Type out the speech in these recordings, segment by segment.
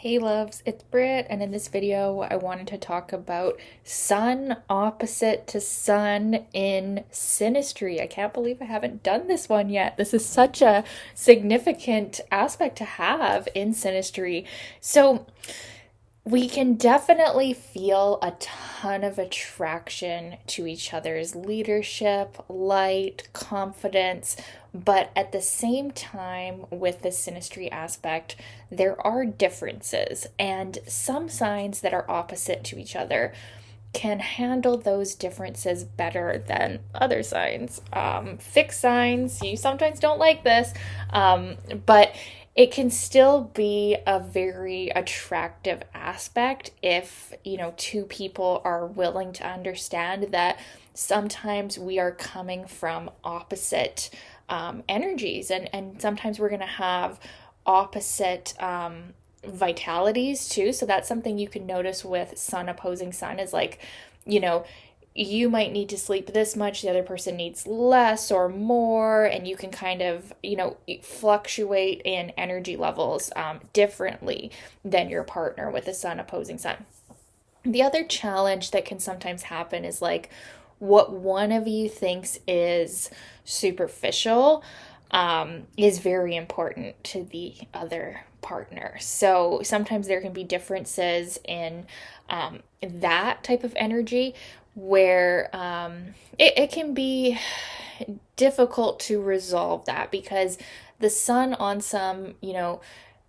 Hey loves, it's Britt, and in this video I wanted to talk about sun opposite to sun in Synastry. I can't believe I haven't done this one yet. This is such a significant aspect to have in Synastry. So we can definitely feel a ton of attraction to each other's leadership, light, confidence, but at the same time, with the synastry aspect, there are differences, and some signs that are opposite to each other can handle those differences better than other signs. Fixed signs, you sometimes don't like this, but it can still be a very attractive aspect if, two people are willing to understand that sometimes we are coming from opposite energies, and sometimes we're going to have opposite vitalities too. So that's something you can notice with sun opposing sun is like, you know, you might need to sleep this much, the other person needs less or more, and you can kind of, fluctuate in energy levels differently than your partner with a sun opposing sun. The other challenge that can sometimes happen is like what one of you thinks is superficial is very important to the other partner. So sometimes there can be differences in that type of energy where it can be difficult to resolve that because the sun on some,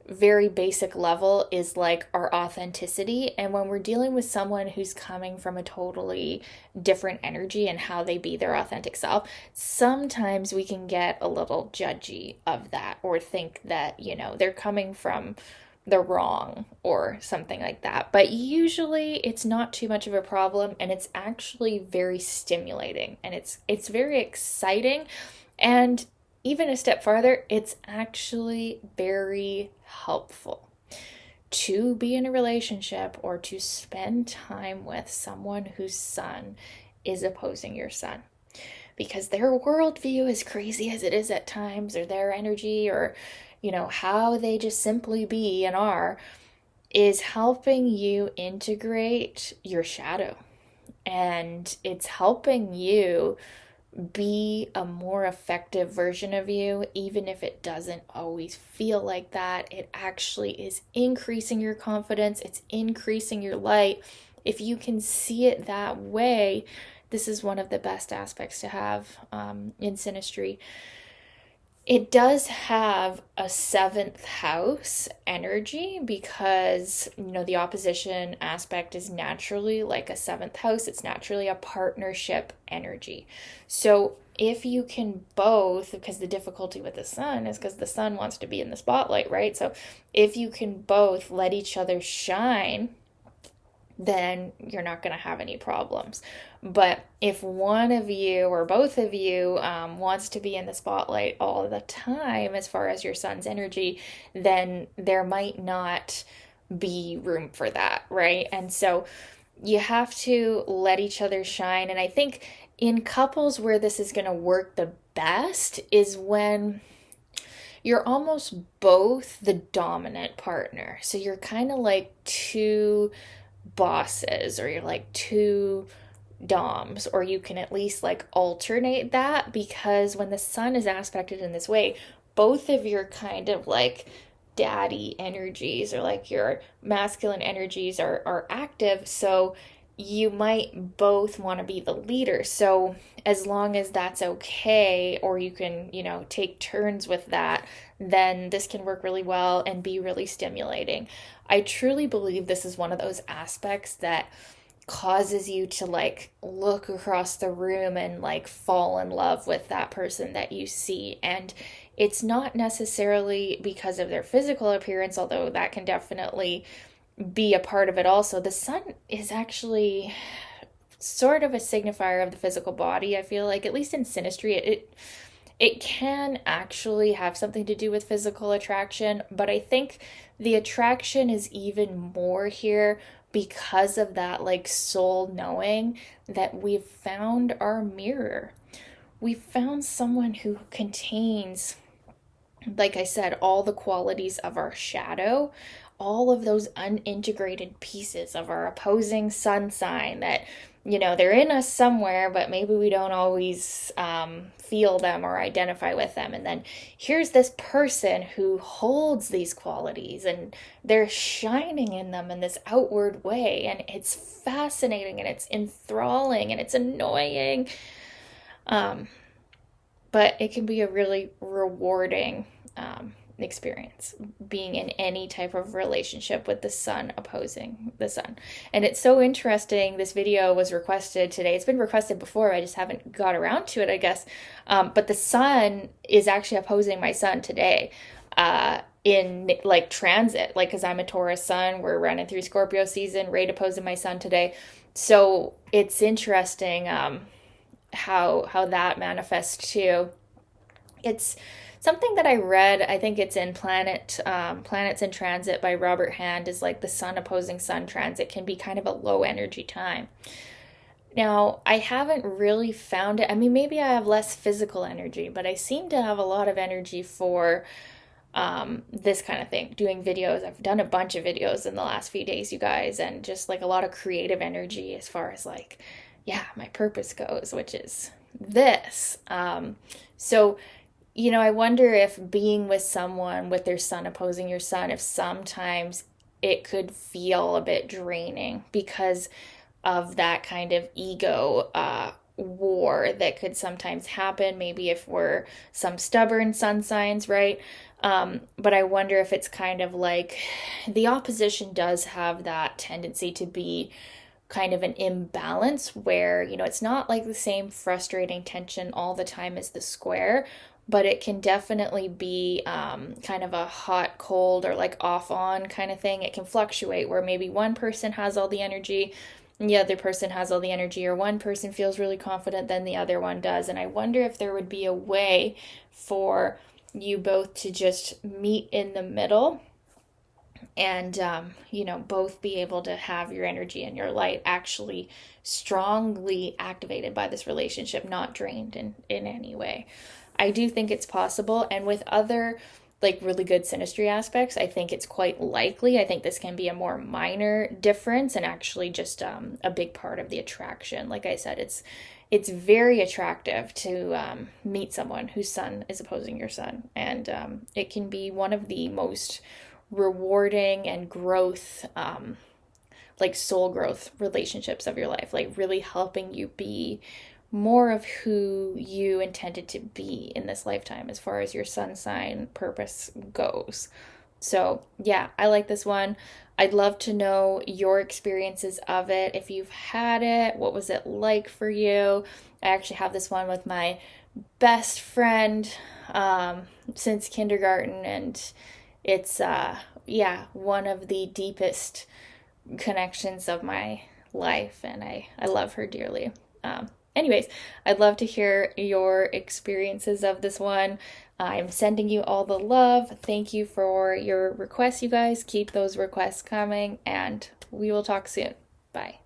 very basic level is like our authenticity. And when we're dealing with someone who's coming from a totally different energy and how they be their authentic self, sometimes we can get a little judgy of that or think that, they're coming from the wrong or something like that. But usually it's not too much of a problem, and it's actually very stimulating, and it's very exciting, and even a step farther, it's actually very helpful to be in a relationship or to spend time with someone whose sun is opposing your sun. Because their worldview, as crazy as it is at times, or their energy, or, how they just simply be and are, is helping you integrate your shadow. And it's helping you be a more effective version of you, even if it doesn't always feel like that. It actually is increasing your confidence, it's increasing your light. If you can see it that way, this is one of the best aspects to have in synastry. It does have a seventh house energy because, the opposition aspect is naturally like a seventh house. It's naturally a partnership energy. So if you can both, because the difficulty with the sun is because the sun wants to be in the spotlight, right? So if you can both let each other shine, then you're not going to have any problems. But if one of you or both of you wants to be in the spotlight all the time as far as your sun's energy, then there might not be room for that, right? And so you have to let each other shine. And I think in couples where this is going to work the best is when you're almost both the dominant partner. So you're kind of like two bosses, or you're like two doms, or you can at least like alternate that, because when the sun is aspected in this way, both of your kind of like daddy energies or like your masculine energies are active. So you might both want to be the leader. So as long as that's okay, or you can, take turns with that, then this can work really well and be really stimulating. I truly believe this is one of those aspects that causes you to like look across the room and like fall in love with that person that you see. And it's not necessarily because of their physical appearance, although that can definitely be a part of it also. The sun is actually sort of a signifier of the physical body. I feel like, at least in synastry, it can actually have something to do with physical attraction, but I think the attraction is even more here because of that like soul knowing that we've found our mirror. We found someone who contains, like I said, all the qualities of our shadow, all of those unintegrated pieces of our opposing sun sign that, they're in us somewhere, but maybe we don't always feel them or identify with them. And then here's this person who holds these qualities and they're shining in them in this outward way. And it's fascinating and it's enthralling and it's annoying. But it can be a really rewarding experience being in any type of relationship with the sun opposing the sun. And it's so interesting. This video was requested today. It's been requested before. I just haven't got around to it, I guess. But the sun is actually opposing my sun today. In like transit, like, because I'm a Taurus sun, we're running through Scorpio season, right opposing my sun today. So it's interesting how that manifests too. It's something that I read. I think it's in Planets in Transit by Robert Hand. Is like the sun opposing sun transit can be kind of a low energy time. Now, I haven't really found it. I mean, maybe I have less physical energy, but I seem to have a lot of energy for this kind of thing, doing videos. I've done a bunch of videos in the last few days, you guys, and just like a lot of creative energy as far as like, yeah, my purpose goes, which is this. So, I wonder if being with someone with their sun opposing your sun, if sometimes it could feel a bit draining because of that kind of ego war that could sometimes happen, maybe if we're some stubborn sun signs, right? But I wonder if it's kind of like the opposition does have that tendency to be kind of an imbalance where, it's not like the same frustrating tension all the time as the square, but it can definitely be kind of a hot, cold, or like off on kind of thing. It can fluctuate where maybe one person has all the energy and the other person has all the energy, or one person feels really confident than the other one does. And I wonder if there would be a way for you both to just meet in the middle and both be able to have your energy and your light actually strongly activated by this relationship, not drained in any way. I do think it's possible, and with other like really good synastry aspects, I think it's quite likely. I think this can be a more minor difference and actually just a big part of the attraction. Like I said, it's very attractive to meet someone whose sun is opposing your sun, and it can be one of the most rewarding and growth, like soul growth relationships of your life, like really helping you be more of who you intended to be in this lifetime as far as your sun sign purpose goes. So yeah, I like this one. I'd love to know your experiences of it. If you've had it, what was it like for you? I actually have this one with my best friend since kindergarten, and it's one of the deepest connections of my life, and I love her dearly. Anyways, I'd love to hear your experiences of this one. I'm sending you all the love. Thank you for your requests, you guys. Keep those requests coming, and we will talk soon. Bye.